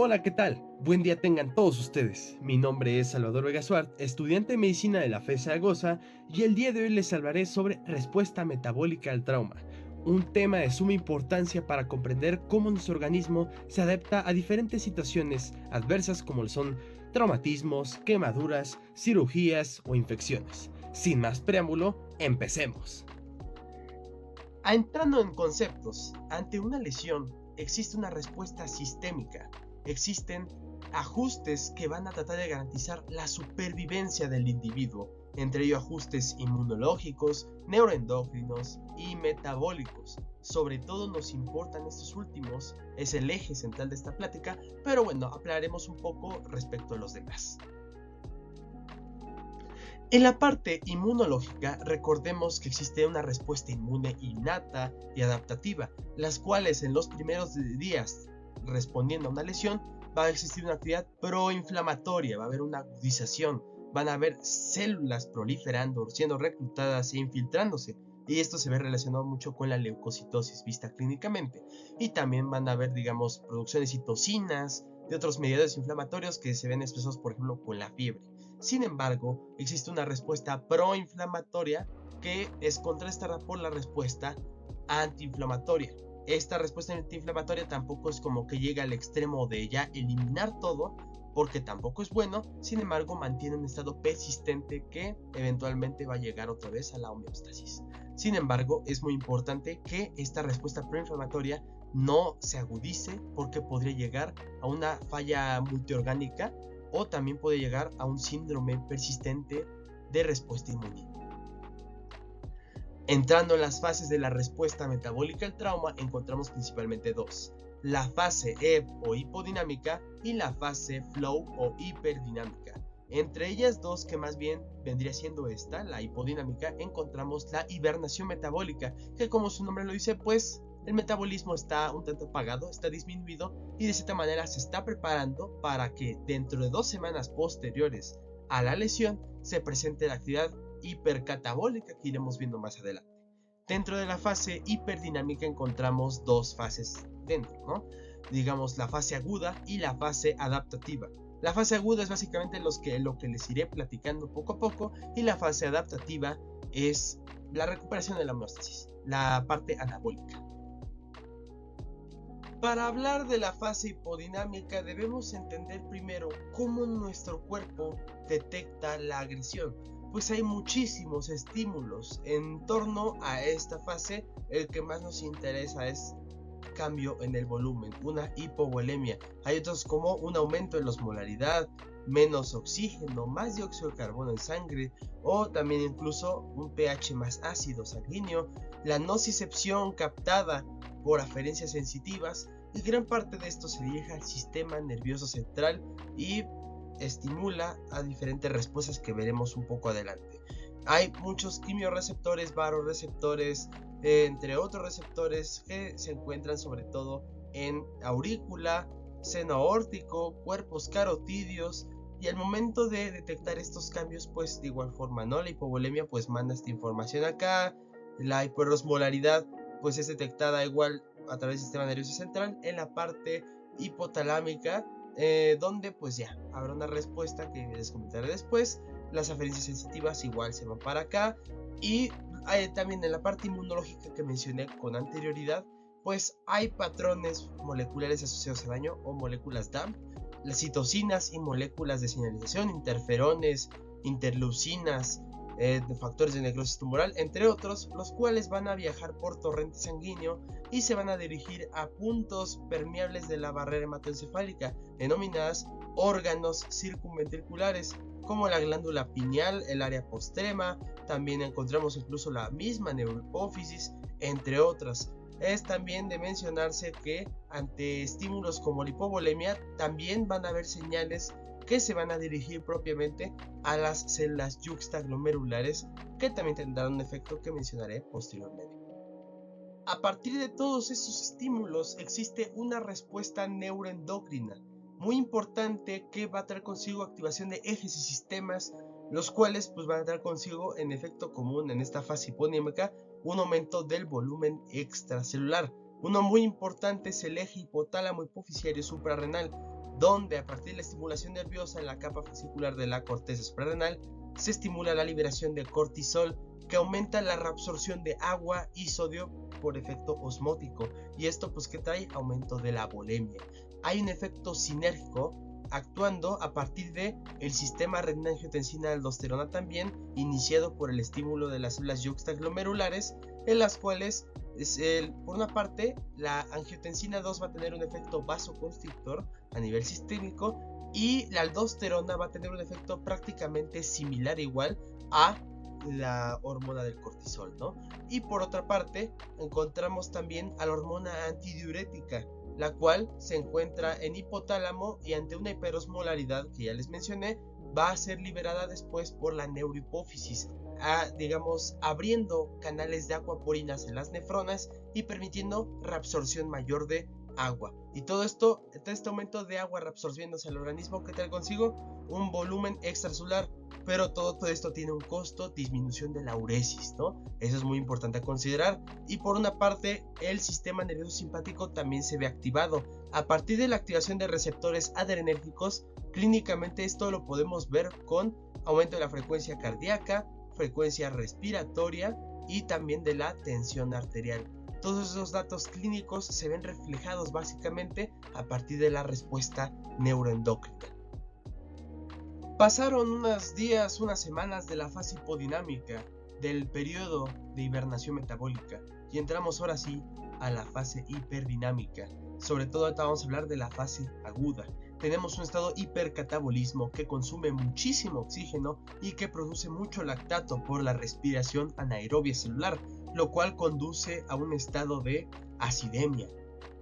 Hola, ¿qué tal? Buen día tengan todos ustedes. Mi nombre es Salvador Vega Suart, estudiante de medicina de la FE Zaragoza, y el día de hoy les hablaré sobre respuesta metabólica al trauma, un tema de suma importancia para comprender cómo nuestro organismo se adapta a diferentes situaciones adversas como lo son traumatismos, quemaduras, cirugías o infecciones. Sin más preámbulo, empecemos. Entrando en conceptos, ante una lesión existe una respuesta sistémica. Existen ajustes que van a tratar de garantizar la supervivencia del individuo, entre ellos ajustes inmunológicos, neuroendocrinos y metabólicos. Sobre todo nos importan estos últimos, es el eje central de esta plática, pero bueno, hablaremos un poco respecto a los demás. En la parte inmunológica, recordemos que existe una respuesta inmune innata y adaptativa, las cuales en los primeros días respondiendo a una lesión va a existir una actividad proinflamatoria, va a haber una agudización, van a haber células proliferando, siendo reclutadas e infiltrándose, y esto se ve relacionado mucho con la leucocitosis vista clínicamente, y también van a haber, digamos, producción de citocinas, de otros mediadores inflamatorios que se ven expresados, por ejemplo, con la fiebre. Sin embargo, existe una respuesta proinflamatoria que es contrastada por la respuesta antiinflamatoria. Esta respuesta antiinflamatoria tampoco es como que llega al extremo de ya eliminar todo, porque tampoco es bueno. Sin embargo, mantiene un estado persistente que eventualmente va a llegar otra vez a la homeostasis. Sin embargo, es muy importante que esta respuesta proinflamatoria no se agudice, porque podría llegar a una falla multiorgánica o también puede llegar a un síndrome persistente de respuesta inmune. Entrando en las fases de la respuesta metabólica al trauma, encontramos principalmente dos: la fase o hipodinámica y la fase flow o hiperdinámica. Entre ellas dos, que más bien vendría siendo esta, la hipodinámica, encontramos la hibernación metabólica, que como su nombre lo dice, pues el metabolismo está un tanto apagado, está disminuido, y de cierta manera se está preparando para que dentro de 2 semanas posteriores a la lesión se presente la actividad hipercatabólica que iremos viendo más adelante. Dentro de la fase hiperdinámica encontramos dos fases dentro, ¿no? Digamos, la fase aguda y la fase adaptativa. La fase aguda es básicamente lo que les iré platicando poco a poco, y la fase adaptativa es la recuperación de la homeostasis, la parte anabólica. Para hablar de la fase hipodinámica debemos entender primero cómo nuestro cuerpo detecta la agresión, pues hay muchísimos estímulos en torno a esta fase. El que más nos interesa es cambio en el volumen, una hipovolemia. Hay otros como un aumento en la osmolaridad, menos oxígeno, más dióxido de carbono en sangre, o también incluso un pH más ácido sanguíneo, la nocicepción captada por aferencias sensitivas, y gran parte de esto se dirige al sistema nervioso central y estimula a diferentes respuestas que veremos un poco adelante. Hay muchos quimiorreceptores, varoreceptores, entre otros receptores que se encuentran sobre todo en aurícula, seno aórtico, cuerpos carotídeos, y al momento de detectar estos cambios, pues de igual forma, ¿no? La hipovolemia pues manda esta información acá, la hiperosmolaridad pues es detectada igual a través del sistema nervioso central en la parte hipotalámica, donde pues ya habrá una respuesta que les comentaré después. Las aferencias sensitivas igual se van para acá, y también en la parte inmunológica que mencioné con anterioridad, pues hay patrones moleculares asociados al daño o moléculas DAM, las citocinas y moléculas de señalización, interferones, interleucinas, de factores de necrosis tumoral, entre otros, los cuales van a viajar por torrente sanguíneo y se van a dirigir a puntos permeables de la barrera hematoencefálica, denominadas órganos circunventriculares, como la glándula pineal, el área postrema. También encontramos incluso la misma neurohipófisis, entre otras. Es también de mencionarse que ante estímulos como la hipovolemia también van a haber señales que se van a dirigir propiamente a las células yuxtaglomerulares, que también tendrán un efecto que mencionaré posteriormente. A partir de todos estos estímulos existe una respuesta neuroendocrina muy importante, que va a traer consigo activación de ejes y sistemas, los cuales pues van a traer consigo en efecto común en esta fase hipodinámica un aumento del volumen extracelular. Uno muy importante es el eje hipotálamo hipoficiario suprarrenal, donde a partir de la estimulación nerviosa en la capa fascicular de la corteza suprarrenal se estimula la liberación de cortisol, que aumenta la reabsorción de agua y sodio por efecto osmótico, y esto pues que trae aumento de la volemia. Hay un efecto sinérgico actuando a partir de el sistema renina-angiotensina-aldosterona también, iniciado por el estímulo de las células yuxtaglomerulares, en las cuales por una parte la angiotensina 2 va a tener un efecto vasoconstrictor a nivel sistémico, y la aldosterona va a tener un efecto prácticamente similar igual a la hormona del cortisol, ¿no? Y por otra parte encontramos también a la hormona antidiurética, la cual se encuentra en hipotálamo, y ante una hiperosmolaridad que ya les mencioné, va a ser liberada después por la neurohipófisis, digamos, abriendo canales de aquaporinas en las nefronas y permitiendo reabsorción mayor de agua. Y todo este aumento de agua reabsorbiéndose al organismo, ¿qué trae consigo? Un volumen extracelular. Pero todo esto tiene un costo: disminución de la uresis, ¿no? Eso es muy importante a considerar. Y por una parte, el sistema nervioso simpático también se ve activado. A partir de la activación de receptores adrenérgicos, clínicamente esto lo podemos ver con aumento de la frecuencia cardíaca, frecuencia respiratoria y también de la tensión arterial. Todos esos datos clínicos se ven reflejados básicamente a partir de la respuesta neuroendocrina. Pasaron unos días, unas semanas de la fase hipodinámica, del periodo de hibernación metabólica, y entramos ahora sí a la fase hiperdinámica. Sobre todo ahorita vamos a hablar de la fase aguda. Tenemos un estado hipercatabolismo que consume muchísimo oxígeno y que produce mucho lactato por la respiración anaerobia celular, lo cual conduce a un estado de acidemia.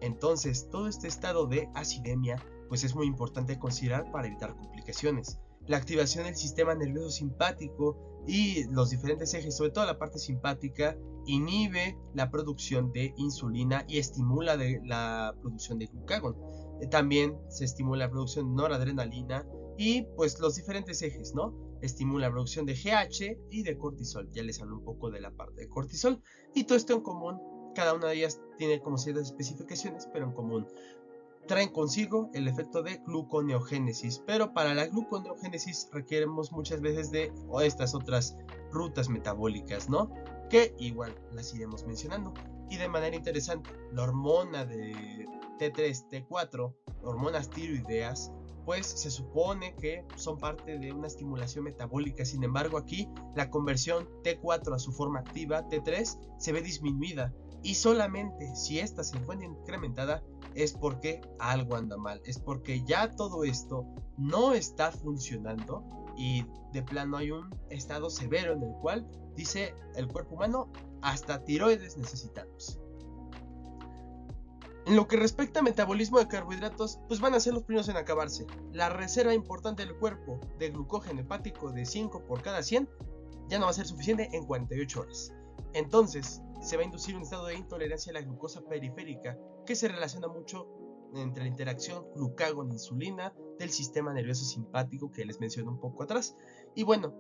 Entonces, todo este estado de acidemia pues es muy importante considerar para evitar complicaciones. La activación del sistema nervioso simpático y los diferentes ejes, sobre todo la parte simpática, inhibe la producción de insulina y estimula la producción de glucagón. También se estimula la producción de noradrenalina y pues los diferentes ejes, ¿no? Estimula la producción de GH y de cortisol. Ya les hablo un poco de la parte de cortisol, y todo esto en común. Cada una de ellas tiene como ciertas especificaciones, pero en común traen consigo el efecto de gluconeogénesis, pero para la gluconeogénesis requerimos muchas veces de estas otras rutas metabólicas, ¿no? Que igual las iremos mencionando. Y de manera interesante, la hormona de T3, T4, hormonas tiroideas, pues se supone que son parte de una estimulación metabólica. Sin embargo, aquí la conversión T4 a su forma activa, T3, se ve disminuida, y solamente si esta se encuentra incrementada es porque algo anda mal, es porque ya todo esto no está funcionando y de plano hay un estado severo en el cual dice el cuerpo humano: hasta tiroides necesitamos. En lo que respecta a metabolismo de carbohidratos, pues van a ser los primeros en acabarse. La reserva importante del cuerpo de glucógeno hepático de 5 por cada 100 ya no va a ser suficiente en 48 horas. Entonces, se va a inducir un estado de intolerancia a la glucosa periférica, que se relaciona mucho entre la interacción glucagón-insulina del sistema nervioso simpático que les mencioné un poco atrás. Y bueno,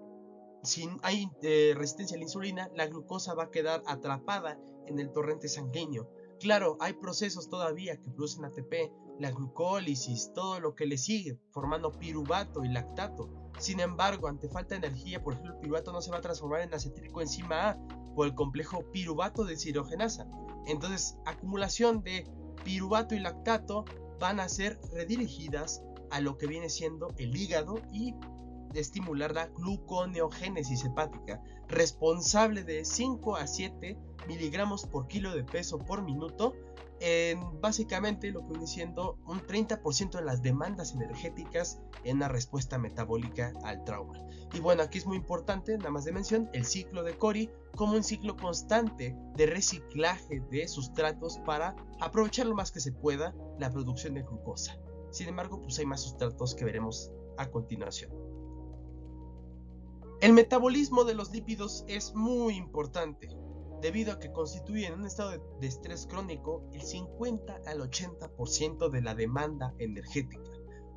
si hay resistencia a la insulina, la glucosa va a quedar atrapada en el torrente sanguíneo. Claro, hay procesos todavía que producen ATP, la glucólisis, todo lo que le sigue, formando piruvato y lactato. Sin embargo, ante falta de energía, por ejemplo, el piruvato no se va a transformar en acetilcoenzima A por el complejo piruvato deshidrogenasa. Entonces, acumulación de piruvato y lactato van a ser redirigidas a lo que viene siendo el hígado y de estimular la gluconeogénesis hepática, responsable de 5 a 7 miligramos por kilo de peso por minuto, en básicamente lo que viene siendo un 30% de las demandas energéticas en la respuesta metabólica al trauma. Y bueno, aquí es muy importante, nada más de mención, el ciclo de Cori como un ciclo constante de reciclaje de sustratos para aprovechar lo más que se pueda la producción de glucosa. Sin embargo, pues hay más sustratos que veremos a continuación. El metabolismo de los lípidos es muy importante, debido a que constituyen en un estado de estrés crónico el 50 al 80% de la demanda energética.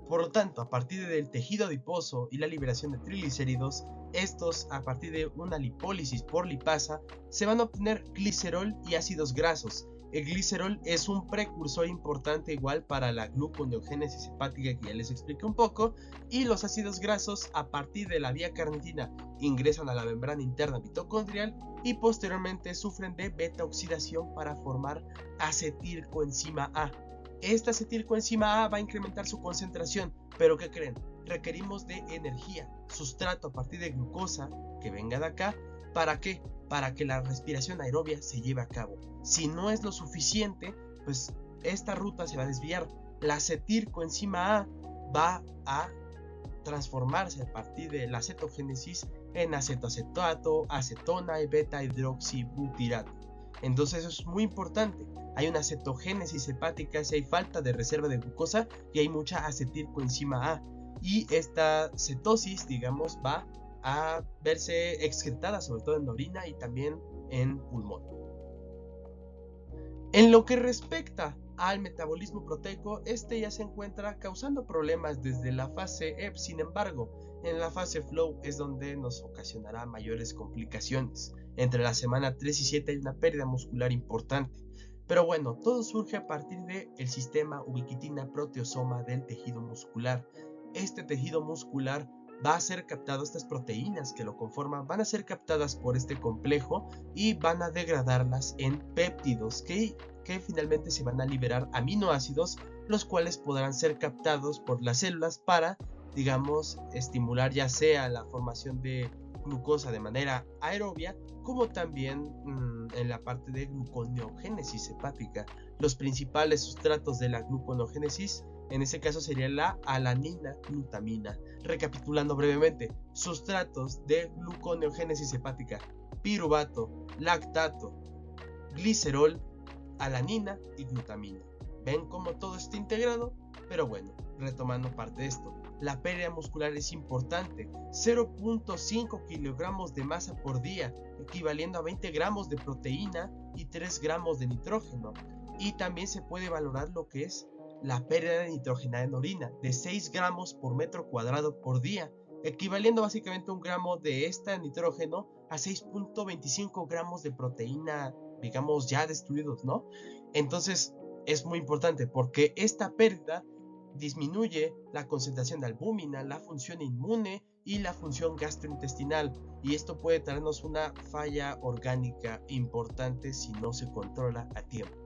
Por lo tanto, a partir del tejido adiposo y la liberación de triglicéridos, estos, a partir de una lipólisis por lipasa, se van a obtener glicerol y ácidos grasos, El glicerol es un precursor importante igual para la gluconeogénesis hepática, que ya les expliqué un poco, y los ácidos grasos a partir de la vía carnitina ingresan a la membrana interna mitocondrial y posteriormente sufren de beta oxidación para formar acetilcoenzima A. Esta acetilcoenzima A va a incrementar su concentración, pero ¿qué creen? Requerimos de energía, sustrato a partir de glucosa que venga de acá. ¿Para qué? Para que la respiración aerobia se lleve a cabo. Si no es lo suficiente, pues esta ruta se va a desviar. La acetilcoenzima A va a transformarse a partir de la cetogénesis en acetoacetato, acetona y beta hidroxibutirato. Entonces eso es muy importante. Hay una cetogénesis hepática si hay falta de reserva de glucosa y hay mucha acetilcoenzima A. Y esta cetosis, digamos, va a verse excretada sobre todo en la orina y también en pulmón. En lo que respecta al metabolismo proteico, este ya se encuentra causando problemas desde la fase EP. Sin embargo, en la fase flow es donde nos ocasionará mayores complicaciones. Entre la semana 3 y 7 hay una pérdida muscular importante. Pero bueno, todo surge a partir del sistema ubiquitina-proteosoma del tejido muscular. Este tejido muscular va a ser captado, estas proteínas que lo conforman van a ser captadas por este complejo y van a degradarlas en péptidos que finalmente se van a liberar aminoácidos, los cuales podrán ser captados por las células para, digamos, estimular ya sea la formación de glucosa de manera aerobia, como también en la parte de gluconeogénesis hepática. Los principales sustratos de la gluconeogénesis en ese caso sería la alanina glutamina. Recapitulando brevemente, sustratos de gluconeogénesis hepática: piruvato, lactato, glicerol, alanina y glutamina. ¿Ven cómo todo está integrado? Pero bueno, retomando parte de esto, la pérdida muscular es importante: 0.5 kilogramos de masa por día, equivaliendo a 20 gramos de proteína y 3 gramos de nitrógeno. Y también se puede valorar lo que es la pérdida de nitrógeno en orina, de 6 gramos por metro cuadrado por día, equivaliendo básicamente a 1 gramo de este nitrógeno a 6.25 gramos de proteína, digamos, ya destruidos, ¿no? Entonces es muy importante porque esta pérdida disminuye la concentración de albúmina, la función inmune y la función gastrointestinal, y esto puede traernos una falla orgánica importante si no se controla a tiempo.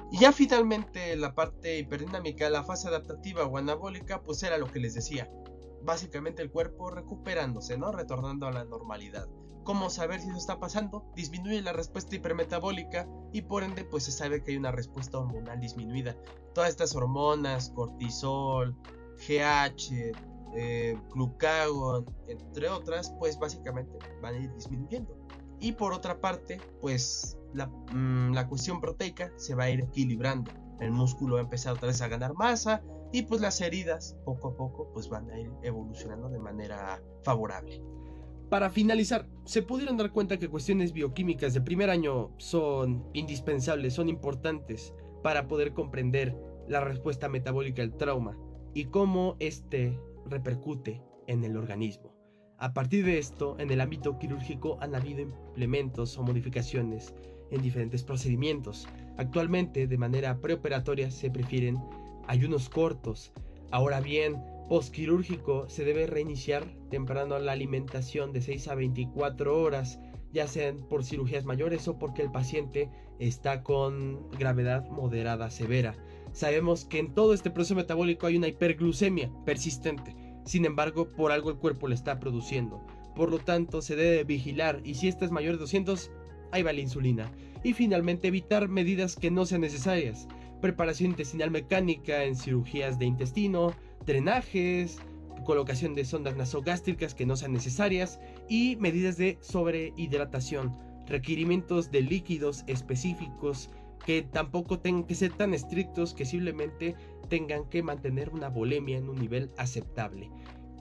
Y ya finalmente la parte hiperdinámica, la fase adaptativa o anabólica, pues era lo que les decía. Básicamente el cuerpo recuperándose, ¿no? Retornando a la normalidad. ¿Cómo saber si eso está pasando? Disminuye la respuesta hipermetabólica y por ende pues se sabe que hay una respuesta hormonal disminuida. Todas estas hormonas, cortisol, GH, glucagón, entre otras, pues básicamente van a ir disminuyendo. Y por otra parte, pues la cuestión proteica se va a ir equilibrando. El músculo va a empezar otra vez a ganar masa y pues las heridas poco a poco pues van a ir evolucionando de manera favorable. Para finalizar, se pudieron dar cuenta que cuestiones bioquímicas de primer año son indispensables, son importantes para poder comprender la respuesta metabólica al trauma y cómo este repercute en el organismo. A partir de esto, en el ámbito quirúrgico han habido implementos o modificaciones en diferentes procedimientos. Actualmente, de manera preoperatoria, se prefieren ayunos cortos. Ahora bien, postquirúrgico se debe reiniciar temprano la alimentación de 6 a 24 horas, ya sean por cirugías mayores o porque el paciente está con gravedad moderada severa. Sabemos que en todo este proceso metabólico hay una hiperglucemia persistente. Sin embargo, por algo el cuerpo le está produciendo. Por lo tanto, se debe vigilar y si esta es mayor de 200, ahí va la insulina. Y finalmente, evitar medidas que no sean necesarias. Preparación intestinal mecánica en cirugías de intestino, drenajes, colocación de sondas nasogástricas que no sean necesarias y medidas de sobrehidratación. Requerimientos de líquidos específicos que tampoco tengan que ser tan estrictos, que simplemente tengan que mantener una volemia en un nivel aceptable.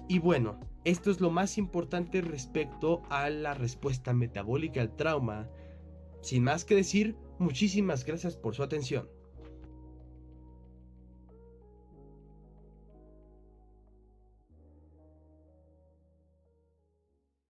Y bueno, esto es lo más importante respecto a la respuesta metabólica al trauma. Sin más que decir, muchísimas gracias por su atención.